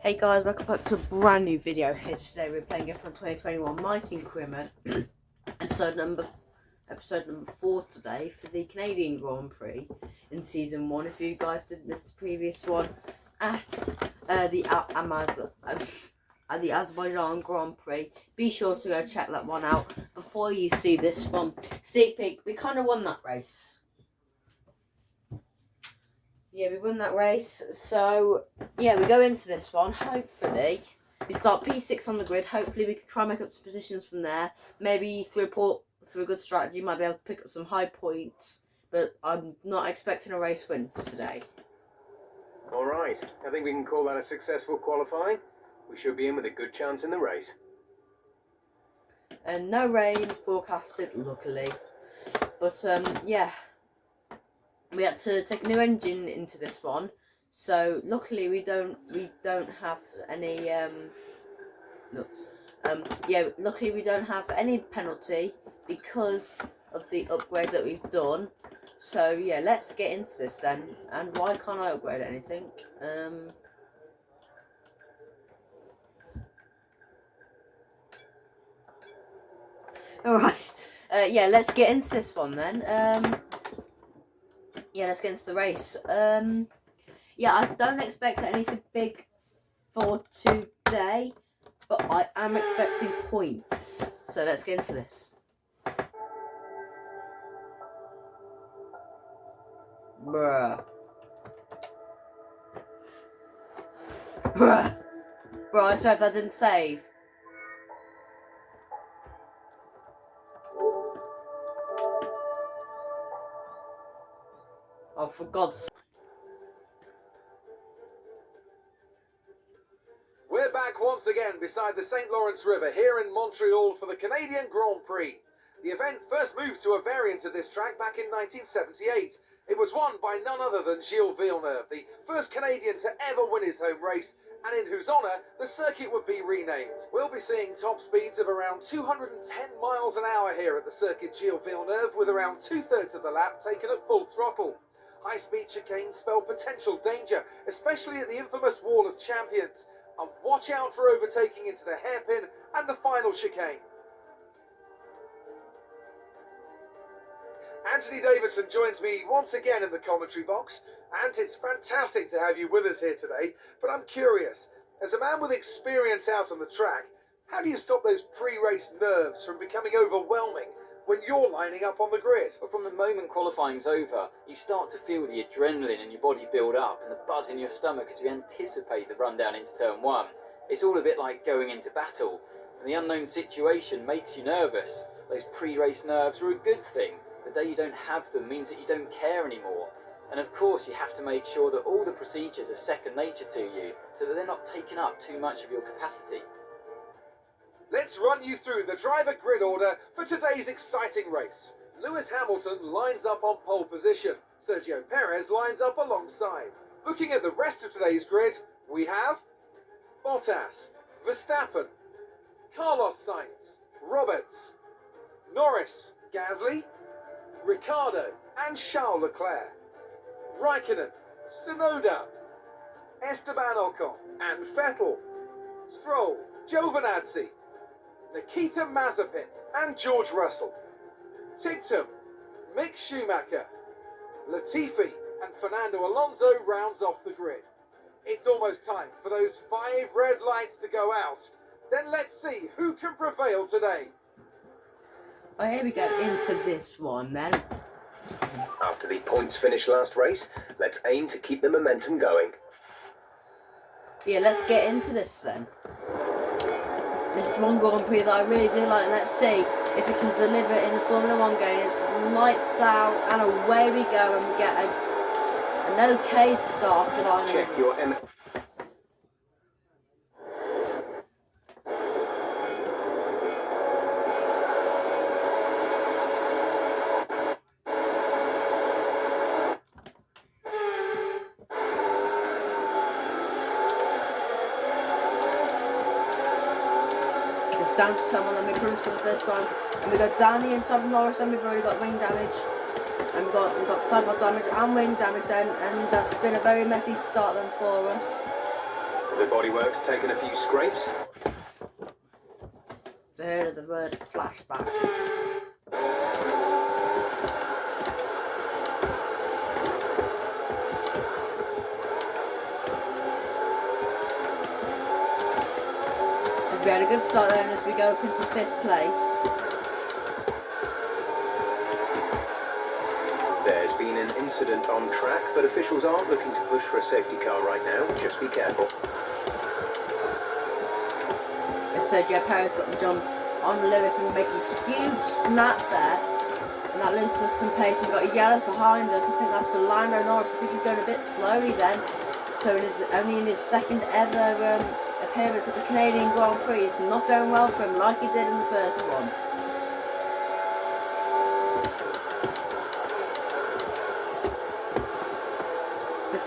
Hey guys, welcome back to a brand new video here today. We're playing F1 2021 My Team Career episode number 4 today for the Canadian Grand Prix in season 1. If you guys didn't miss the previous one at the Azerbaijan Grand Prix, be sure to go check that one out before you see this one. Sneak peek, we kind of won that race. Yeah, we won that race, so yeah, we go into this one, hopefully, we start P6 on the grid, hopefully we can try and make up some positions from there, maybe through a good strategy, might be able to pick up some high points, but I'm not expecting a race win for today. Alright, I think we can call that a successful qualifying. We should be in with a good chance in the race. And no rain forecasted, luckily, but yeah. We had to take a new engine into this one, so luckily we don't have any luckily we don't have any penalty because of the upgrade that we've done. So yeah, let's get into this then. And why can't I upgrade anything? Alright, yeah, let's get into this one then. Yeah, let's get into the race. Yeah, I don't expect anything big for today, but I am expecting points. So let's get into this. Bruh. Bruh. Bro, I swear if that didn't save. Oh, for God's sake. We're back once again beside the St. Lawrence River here in Montreal for the Canadian Grand Prix. The event first moved to a variant of this track back in 1978. It was won by none other than Gilles Villeneuve, the first Canadian to ever win his home race, and in whose honour the circuit would be renamed. We'll be seeing top speeds of around 210 miles an hour here at the circuit Gilles Villeneuve, with around 2/3 of the lap taken at full throttle. High-speed chicanes spell potential danger, especially at the infamous Wall of Champions. And watch out for overtaking into the hairpin and the final chicane. Anthony Davidson joins me once again in the commentary box, and it's fantastic to have you with us here today. But I'm curious, as a man with experience out on the track, how do you stop those pre-race nerves from becoming overwhelming when you're lining up on the grid? Well, from the moment qualifying's over, you start to feel the adrenaline in your body build up and the buzz in your stomach as you anticipate the run down into turn 1. It's all a bit like going into battle, and the unknown situation makes you nervous. Those pre-race nerves are a good thing. The day you don't have them means that you don't care anymore. And of course you have to make sure that all the procedures are second nature to you, so that they're not taking up too much of your capacity. Let's run you through the driver grid order for today's exciting race. Lewis Hamilton lines up on pole position. Sergio Perez lines up alongside. Looking at the rest of today's grid, we have Bottas, Verstappen, Carlos Sainz, Roberts, Norris, Gasly, Ricciardo and Charles Leclerc, Raikkonen, Tsunoda, Esteban Ocon and Vettel, Stroll, Giovinazzi, Nikita Mazepin and George Russell, Tigtum, Mick Schumacher, Latifi and Fernando Alonso rounds off the grid. It's almost time for those 5 red lights to go out. Then let's see who can prevail today. Oh, here we go into this one then. After the points finish last race, let's aim to keep the momentum going. Yeah, let's get into this then. This is one Grand Prix that I really do like. Let's see if we can deliver in the Formula 1 game. It's lights out and away we go, and we get an okay start after that. Check your down to someone, and we cruise for the first time, and we go down the inside of Norris, and we've already got wing damage, and we've got sidewall damage and wing damage then, and that's been a very messy start then for us. The bodywork's taken a few scrapes. Heard of the word flashback. We had a good start then as we go up into 5th place. There's been an incident on track, but officials aren't looking to push for a safety car right now. Just be careful. Sergio Perez got the jump on Lewis and making a huge snap there. And that loses us some pace. We've got yellows behind us. I think that's for Lando Norris. I think he's going a bit slowly then. So it is only in his 2nd ever appearance at the Canadian Grand Prix. It's not going well for him like he did in the first one.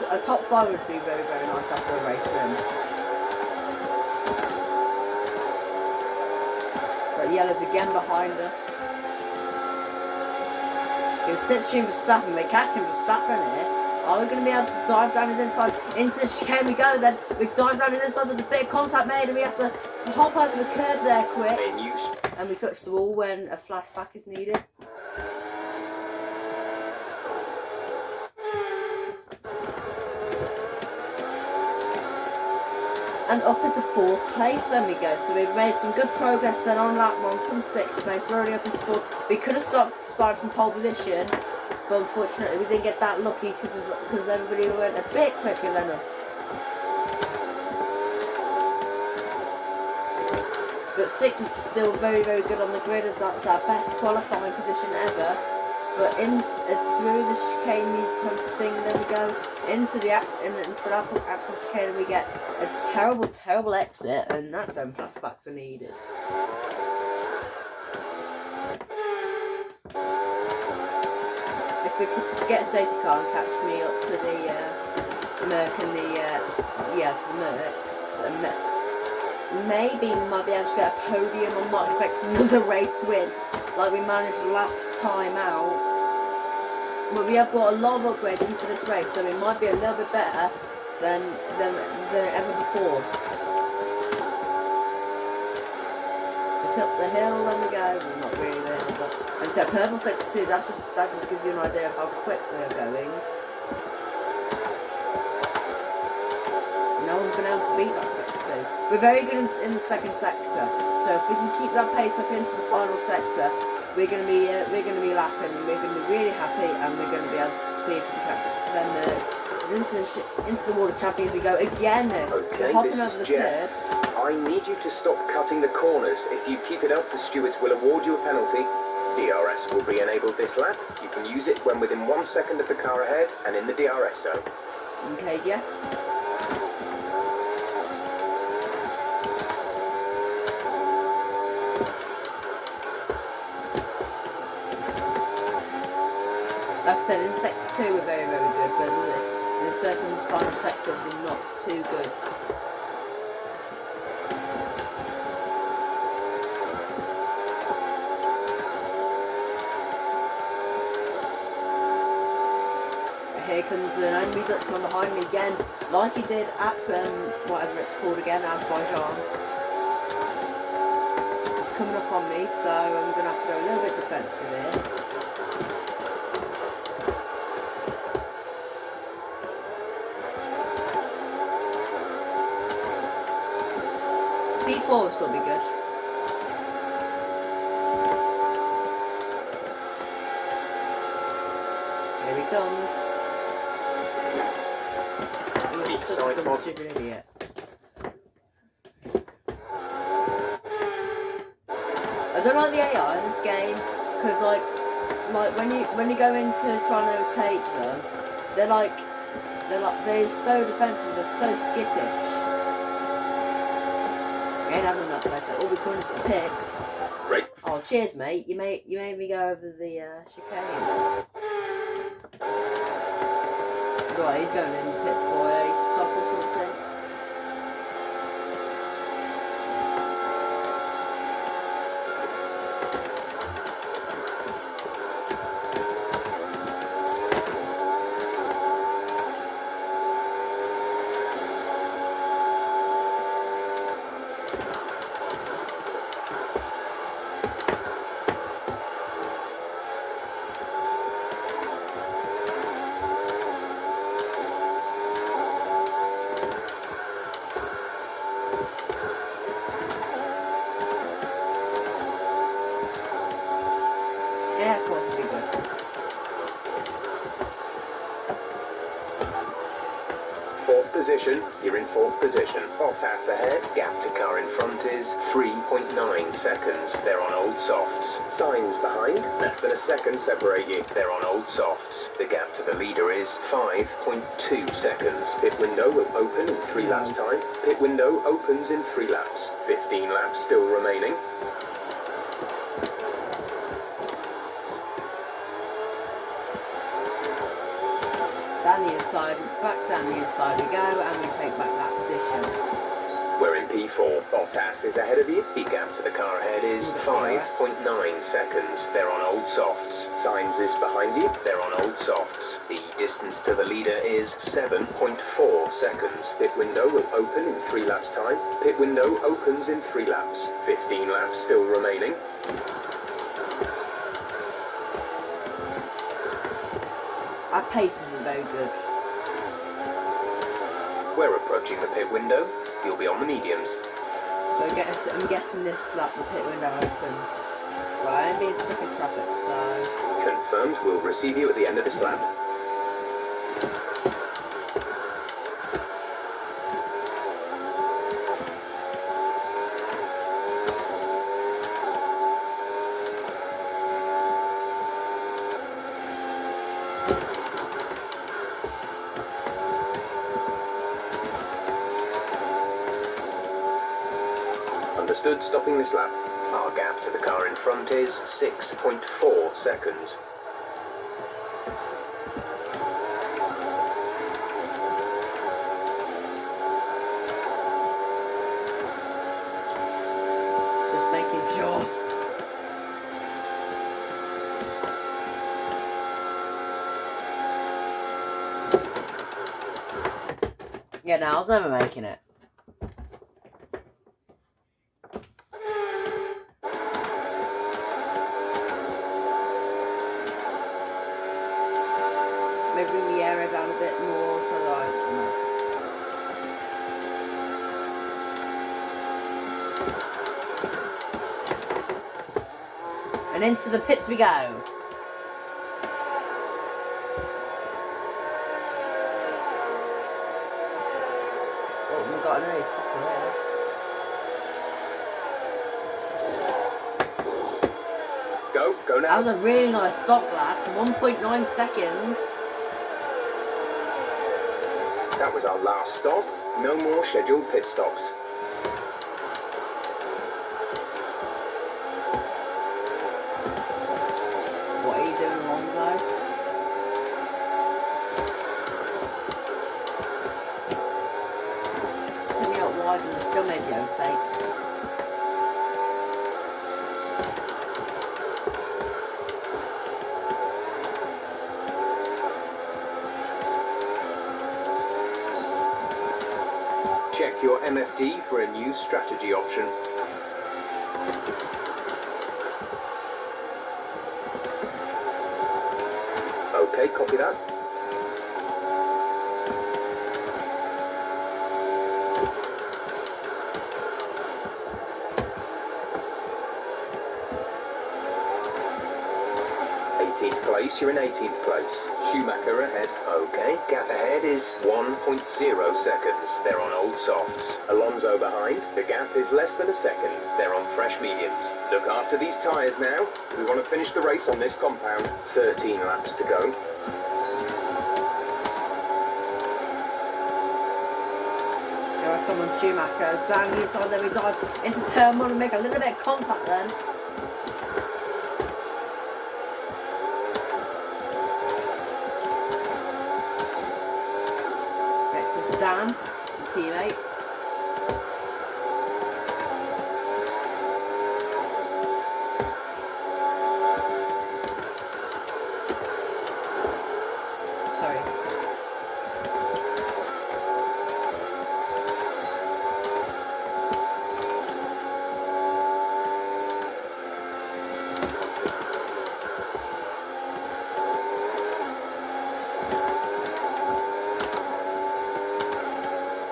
A top 5 would be very, very nice after a race win. But yellows again behind us. It's slipstream Verstappen. We're catching Verstappen here. Are we going to be able to dive down his inside? Into the chicane we go then. We dive down his inside. There's a bit of contact made and we have to hop over the curb there quick. And we touch the wall when a flashback is needed. And up into 4th place then we go. So we've made some good progress then on lap 1 from 6th place. We're already up into 4th. We could have started from pole position, but unfortunately we didn't get that lucky because everybody went a bit quicker than us. But 6th was still very, very good on the grid as that's our best qualifying position ever. But as through the chicane kind of thing, then we go into the actual chicane and we get a terrible, terrible exit, and that's when flashbacks are needed. If we could get a safety car and catch me up to the Merc and the Mercs, and maybe we might be able to get a podium. I'm not expecting another race win like we managed last time out. But we have got a lot of upgrades into this race, so it might be a little bit better than ever before. It's up the hill, then we go. Well, not really there, but and so purple sector 2. That just gives you an idea of how quick we're going. No one's been able to beat that sector 2. We're very good in the 2nd sector, so if we can keep that pace up into the final sector, we're going to be laughing, and we're going to be really happy, and we're going to be able to see if we can catch up to them into the World Champions we go again. Okay, hopping this over is the Jeff. curbs. I need you to stop cutting the corners. If you keep it up, the stewards will award you a penalty. DRS will be enabled this lap. You can use it when within 1 second of the car ahead and in the DRS zone. Okay, Jeff. Like I said, in sector 2 we're very, very good, but in the first and final sectors we're not too good. Here comes an angry Dutchman behind me again, like he did at whatever it's called again, Azerbaijan. He's coming up on me, so I'm going to have to go a little bit defensive here. P4 will still be good. Here he comes. You're such a dumb, stupid idiot. I don't like the AI in this game because like when you go into trying to overtake them, they're so defensive, they're so skittish. Ain't having enough, I said. Always going into the pits. Right. Oh, cheers, mate. You made me go over the chicane. Right, he's going in the pits for a stop or something. 4th position. Bottas ahead. Gap to car in front is 3.9 seconds. They're on old softs. Sainz behind. Less than a second separate you. They're on old softs. The gap to the leader is 5.2 seconds. Pit window will open in 3 laps time. Pit window opens in 3 laps. 15 laps still remaining. Down the inside, back down the inside we go, and we take back that position. We're in P4. Bottas is ahead of you. The gap to the car ahead is 5.9 seconds. They're on old softs. Sainz is behind you. They're on old softs. The distance to the leader is 7.4 seconds. Pit window will open in 3 laps time. Pit window opens in 3 laps. 15 laps still remaining. Our pace isn't very good. We're approaching the pit window. You'll be on the mediums. So I'm guessing this lap the pit window opens. Right, I'm being stuck in traffic, so... Confirmed. We'll receive you at the end of this lap. Understood, stopping this lap. Our gap to the car in front is 6.4 seconds. Just making sure. Yeah, no, I was never making it. Maybe bring the area down a bit more so that and into the pits we go. Oh, we got an ace there. Go now. That was a really nice stop, lad, for 1.9 seconds. That was our last stop. No more scheduled pit stops. What are you doing, Alonso? Took me out wide and I still made the overtake. Check your MFD for a new strategy option. Okay, copy that. Place, you're in 18th place. Schumacher ahead. Okay, gap ahead is 1.0 seconds. They're on old softs. Alonso behind. The gap is less than a second. They're on fresh mediums. Look after these tyres now. We want to finish the race on this compound. 13 laps to go. Here I come on Schumacher. It's down the inside, then we dive into turn 1 and make a little bit of contact then. Dan, teammate. Sorry.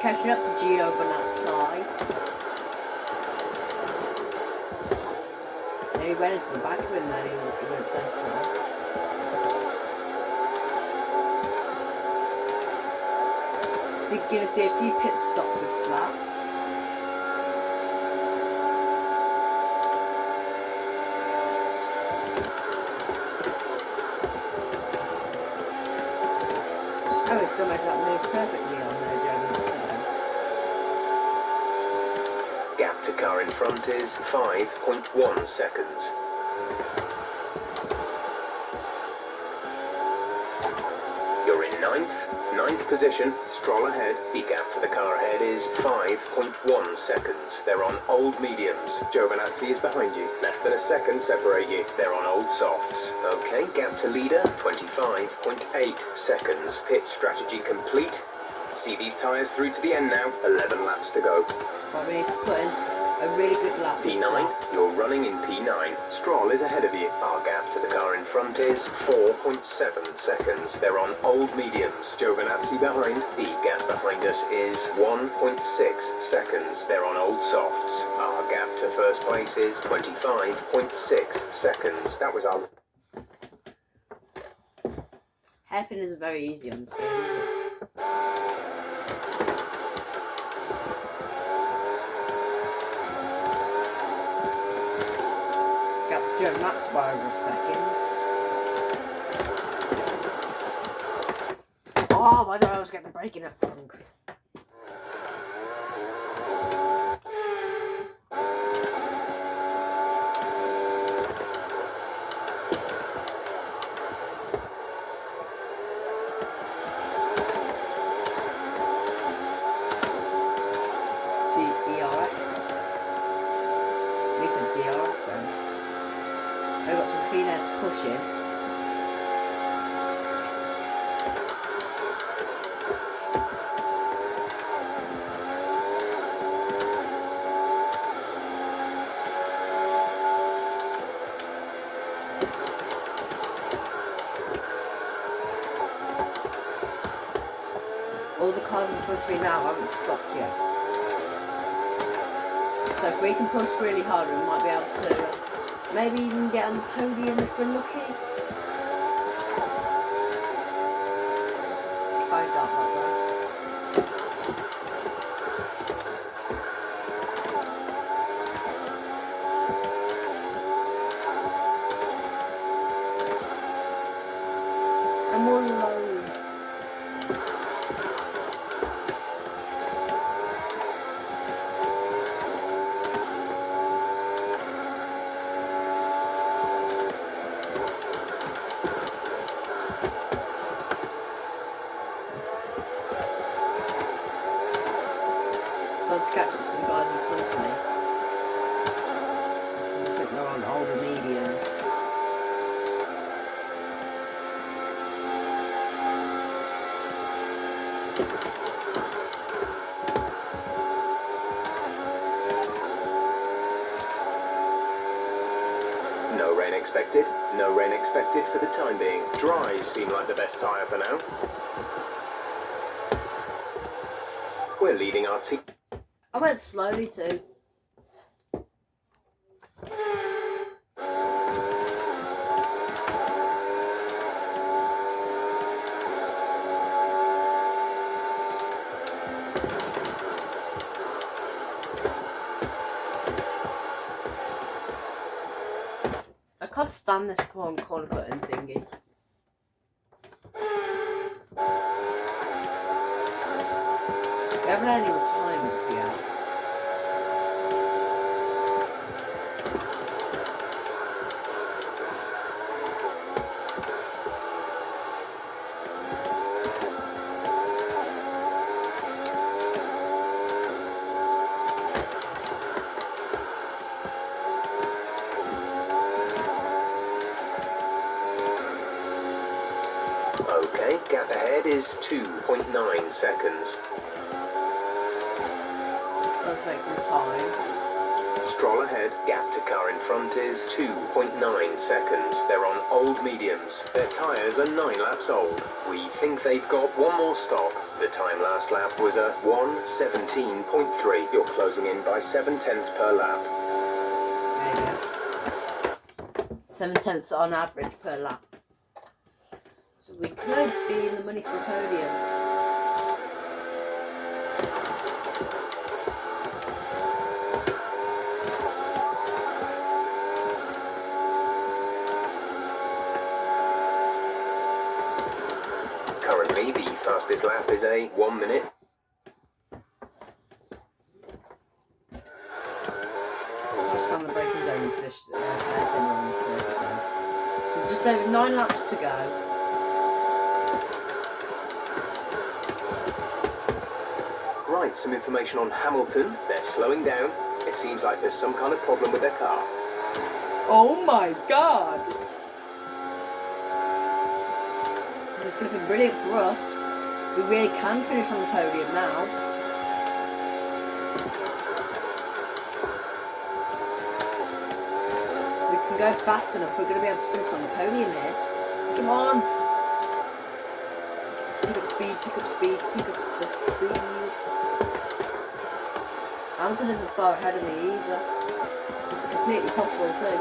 Catching up to Gio on that side. And he went into the back of him then, he went so slow. Gonna see a few pit stops this lap. Oh, we still made that move perfectly on there, German. Gap to car in front is 5.1 seconds. You're in ninth position. Stroll ahead. The gap to the car ahead is 5.1 seconds. They're on old mediums. Giovinazzi is behind you. Less than a second separate you. They're on old softs. Okay, gap to leader, 25.8 seconds. Pit strategy complete. See these tyres through to the end now. 11 laps to go. Well, we need to put in a really good lap. P9, you're running in P9. Stroll is ahead of you. Our gap to the car in front is 4.7 seconds. They're on old mediums. Giovinazzi behind. The gap behind us is 1.6 seconds. They're on old softs. Our gap to first place is 25.6 seconds. That was our... Hairpin is very easy on this game, isn't it? German, that's why over a second. Oh, I don't know, I was getting the braking up wrong. I've got some clean air to push in. All the cars in front of me now haven't stopped yet. So if we can push really hard, we might be able to maybe even get on the podium if we're lucky. I doubt that though. I'm all alone. So let's catch up to the guys in front of me. I think they're on older mediums. No rain expected. No rain expected for the time being. Dries seem like the best tyre for now. We're leading our team. I went slowly too. I can't stand this corner button thingy. We haven't had any retirements yet. Okay, gap ahead is 2.9 seconds. Let's make some time. Stroll ahead, gap to car in front is 2.9 seconds. They're on old mediums. Their tyres are 9 laps old. We think they've got one more stop. The time last lap was a 1:17.3. You're closing in by 7/10 per lap. There you go. 7/10 on average per lap. So we could be in the money for a podium. fastest lap is a 1 minute. Last time the braking zone existed, hairpin on the circuit now. So just over 9 laps to go. Right, some information on Hamilton. They're slowing down. It seems like there's some kind of problem with their car. Oh my god! This is flipping brilliant for us. We really can finish on the podium now. If we can go fast enough, we're going to be able to finish on the podium here. Come on! Pick up speed, pick up speed, pick up the speed. Hamilton isn't far ahead of me either. This is completely possible too.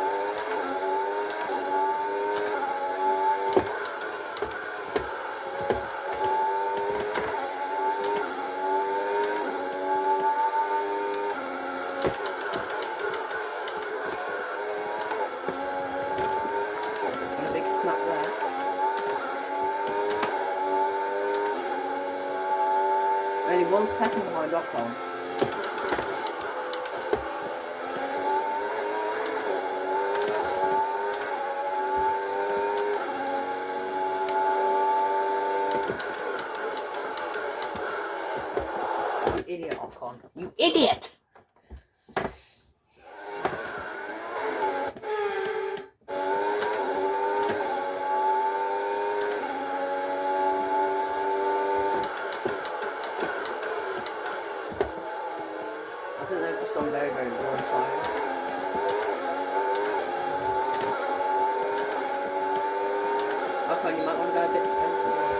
And a big snap there. Only 1 second behind Ocon. Idiot, Ocon. You idiot! I think they've just gone very, very warm tyres. Ocon, you might want to go a bit defensive here.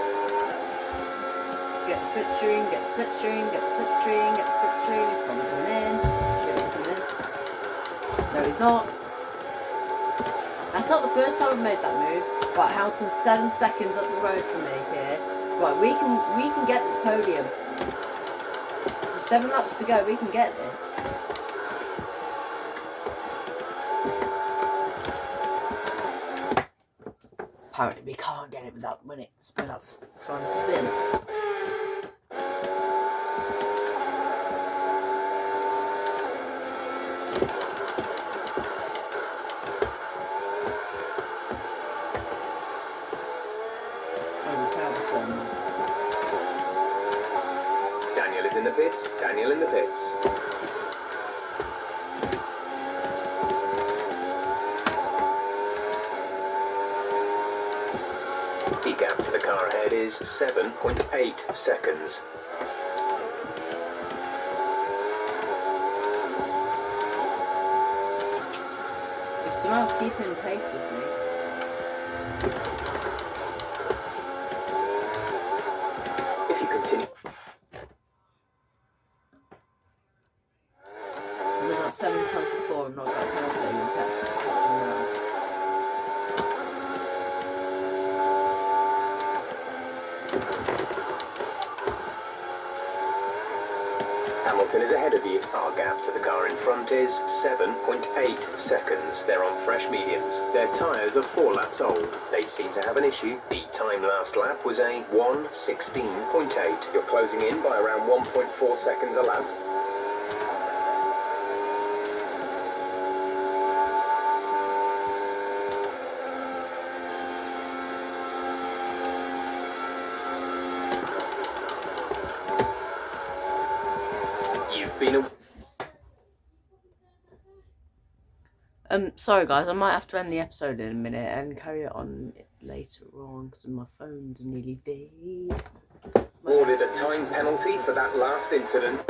Get slipstream, get slipstream, get slipstream, get slipstream. He's probably coming in. He's coming in. No, he's not. That's not the first time I've made that move. Right, Hamilton's 7 seconds up the road from me here. Right, we can get this podium. With 7 laps to go, we can get this. Apparently we can't get it without trying to spin. Daniel is in the pits. Daniel in the pits. The gap to the car ahead is 7.8 seconds. You're somehow keeping pace with me. If you continue... I've done that 7 times before and not got a penalty. And Hamilton is ahead of you. Our gap to the car in front is 7.8 seconds. They're on fresh mediums. Their tyres are 4 laps old. They seem to have an issue. The time last lap was a 1:16.8. You're closing in by around 1.4 seconds a lap. sorry guys, I might have to end the episode in a minute and carry it on later on because my phone's nearly dead. Awarded a time penalty for that last incident.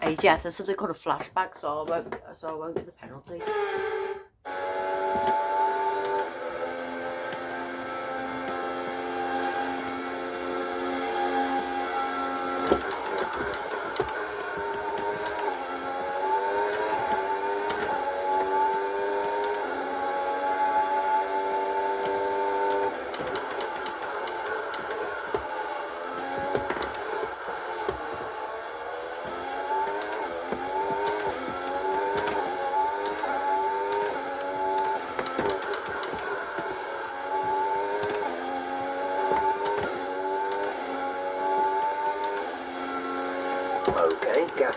Hey Jeff, there's something called a flashback, so I won't get the penalty.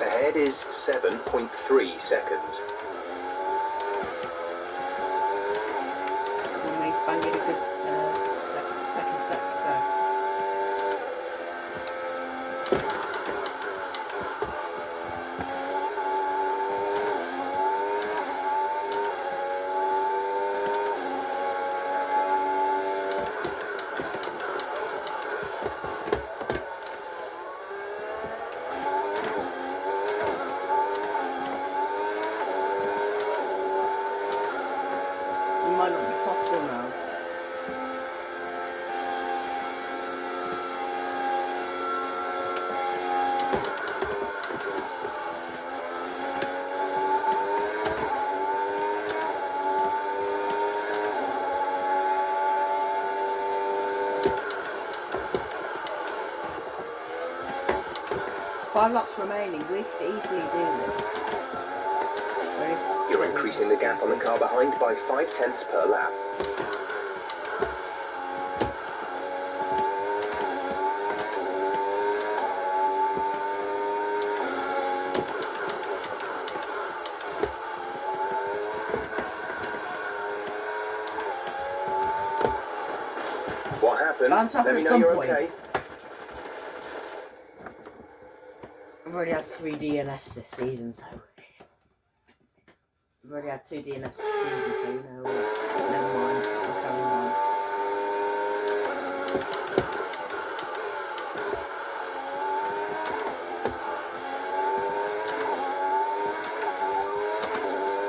ahead is 7.3 seconds. We need to bang in a good second set. So. 5 laps remaining, we could easily do this. You're increasing the gap on the car behind by 0.5 per lap. What happened? Let me know you're okay. I've already had 3 DNFs this season, so... I've already had 2 DNFs this season, so you know what? Never mind, I'll carry on.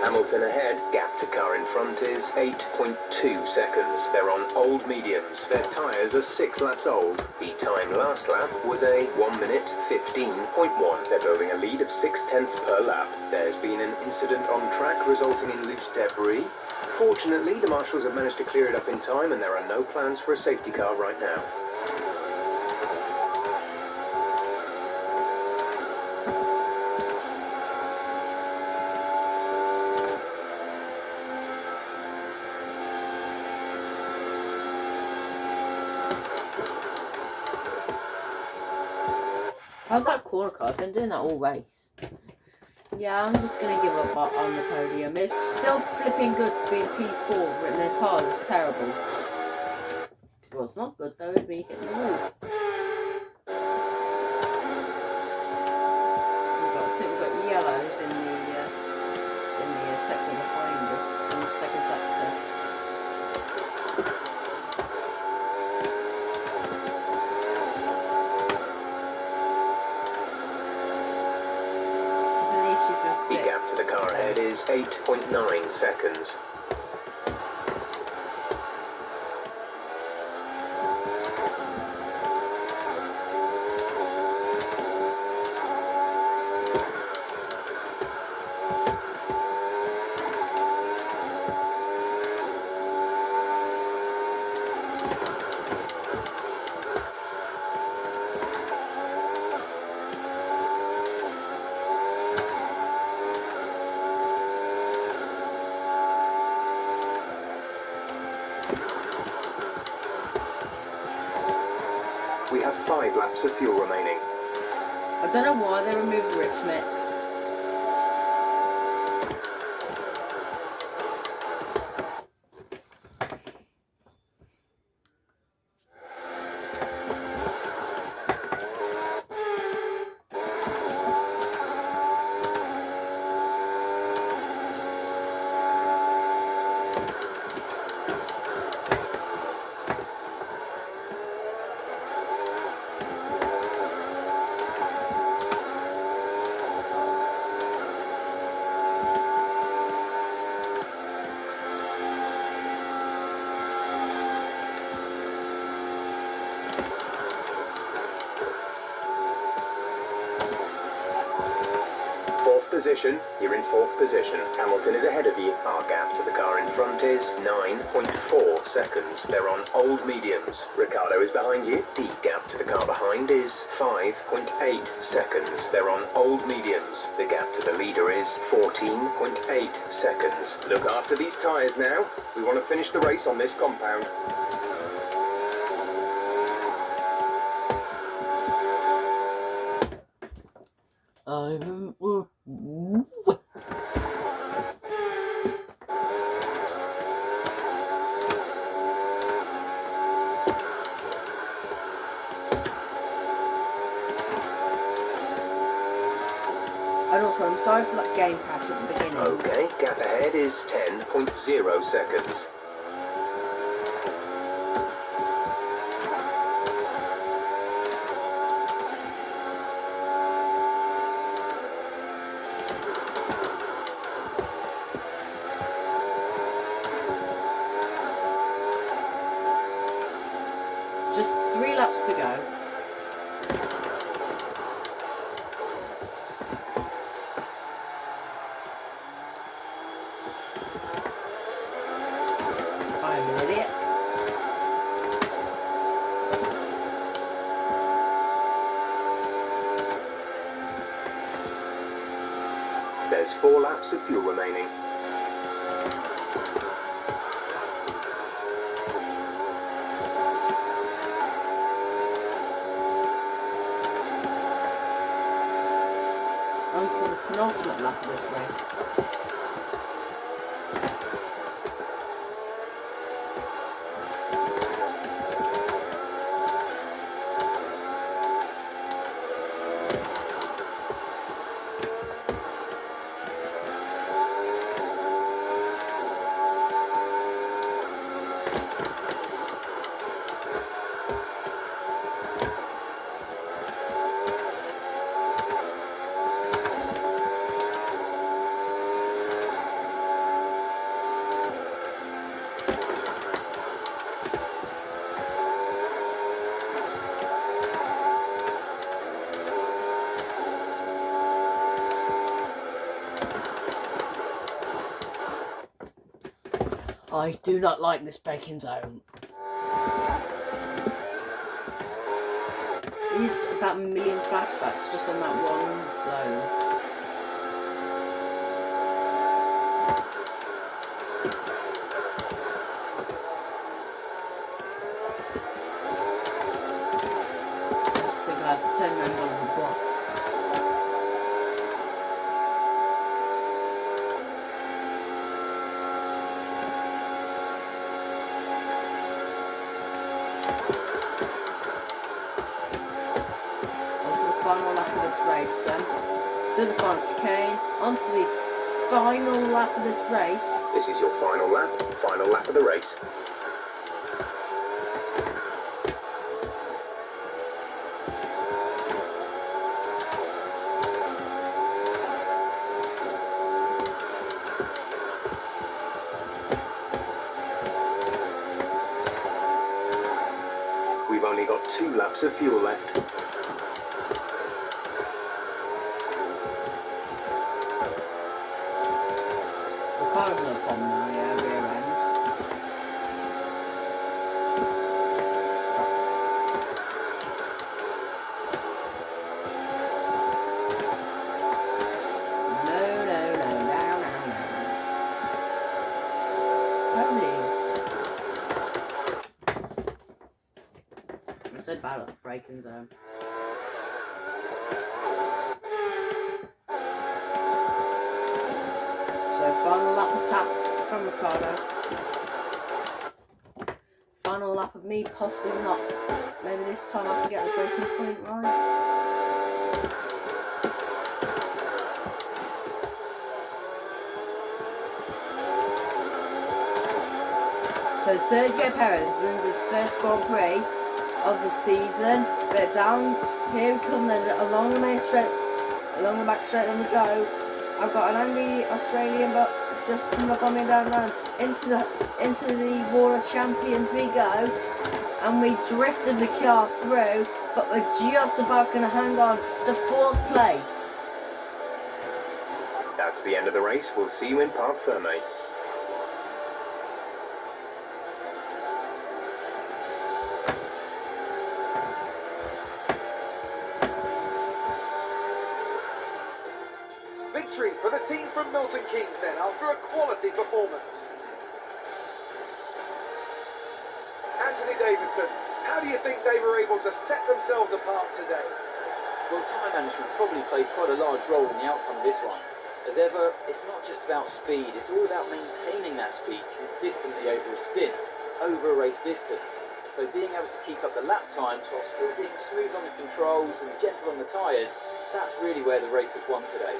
Hamilton ahead, gap to car in front is 8.2 seconds. They're on old mediums. Their tyres are 6 laps old. The time last lap was a 1 minute 15.1. They're building a lead of 0.6 per lap. There's been an incident on track resulting in loose debris. Fortunately, the marshals have managed to clear it up in time and there are no plans for a safety car right now. How's that corner car? I've been doing that all race. Yeah, I'm just going to give up on the podium. It's still flipping good to be a P4, but in the car it's terrible. Well, it's not good though, it'd be hitting the wall. I think we've got yellows in the sector behind us, in the second sector. The gap to the car ahead is 8.9 seconds. We have 5 laps of fuel remaining. I don't know why they removed the rich mix. Position, you're in 4th position. Hamilton is ahead of you. Our gap to the car in front is 9.4 seconds. They're on old mediums. Ricardo is behind you. The gap to the car behind is 5.8 seconds. They're on old mediums. The gap to the leader is 14.8 seconds. Look after these tyres now. We want to finish the race on this compound. And also, I'm sorry for that game crash at the beginning. Okay, gap ahead is 10.0 seconds. Just 3 laps to go. I'm an idiot. There's 4 laps of fuel remaining. On to the penultimate lap of this race. I do not like this braking zone. I used about 1 million flashbacks just on that one zone. I just think I have to turn around on the box. Final lap of this race then. To the final chicane, onto the final lap of this race. This is your final lap of the race. We've only got 2 laps of fuel left. Car's no problem now, yeah, rear end. No. I'm so bad at the braking zone. Final lap of tap from Ricardo. Final lap of me, possibly not. Maybe this time I can get the breaking point right. So Sergio Perez wins his first Grand Prix of the season. But down here we come then, along the main straight, along the back straight, then we go. I've got an angry Australian but just coming up on me down there. Into the War of Champions we go. And we drifted the car through, but we're just about going to hang on to 4th place. That's the end of the race. We'll see you in Parc Fermé. Victory for the team from Milton Keynes then, after a quality performance. Anthony Davidson, how do you think they were able to set themselves apart today? Well, time management probably played quite a large role in the outcome of this one. As ever, it's not just about speed, it's all about maintaining that speed consistently over a stint, over a race distance. So being able to keep up the lap times while still being smooth on the controls and gentle on the tyres, that's really where the race was won today.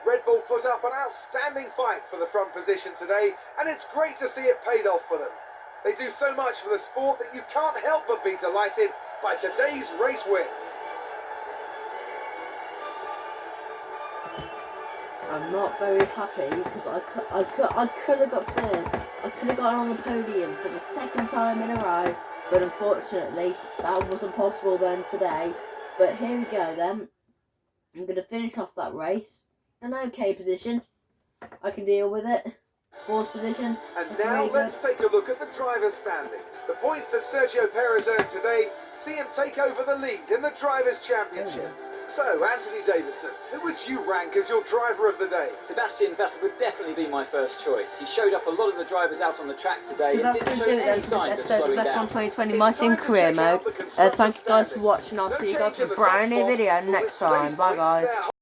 Red Bull put up an outstanding fight for the front position today, and it's great to see it paid off for them. They do so much for the sport that you can't help but be delighted by today's race win. I'm not very happy because I could have got third. I could have got on the podium for the second time in a row, but unfortunately that wasn't possible then today. But here we go then. I'm going to finish off that race. An okay position. I can deal with it. Fourth position. And That's now really let's good. take a look at the drivers' standings. The points that Sergio Perez earned today see him take over the lead in the Drivers' Championship. So, Anthony Davidson, who would you rank as your driver of the day? Sebastian Vettel would definitely be my first choice. He showed up a lot of the drivers out on the track today So that's and going didn't to show do it then any for this signs of episode slowing of F1 down. 2020 It's My time Team to Career check out Mode. the constructors' Thank you guys for standings. watching. I'll No see you guys change for in a the top brand new spot, video but with next today's time. Bye points, guys. they're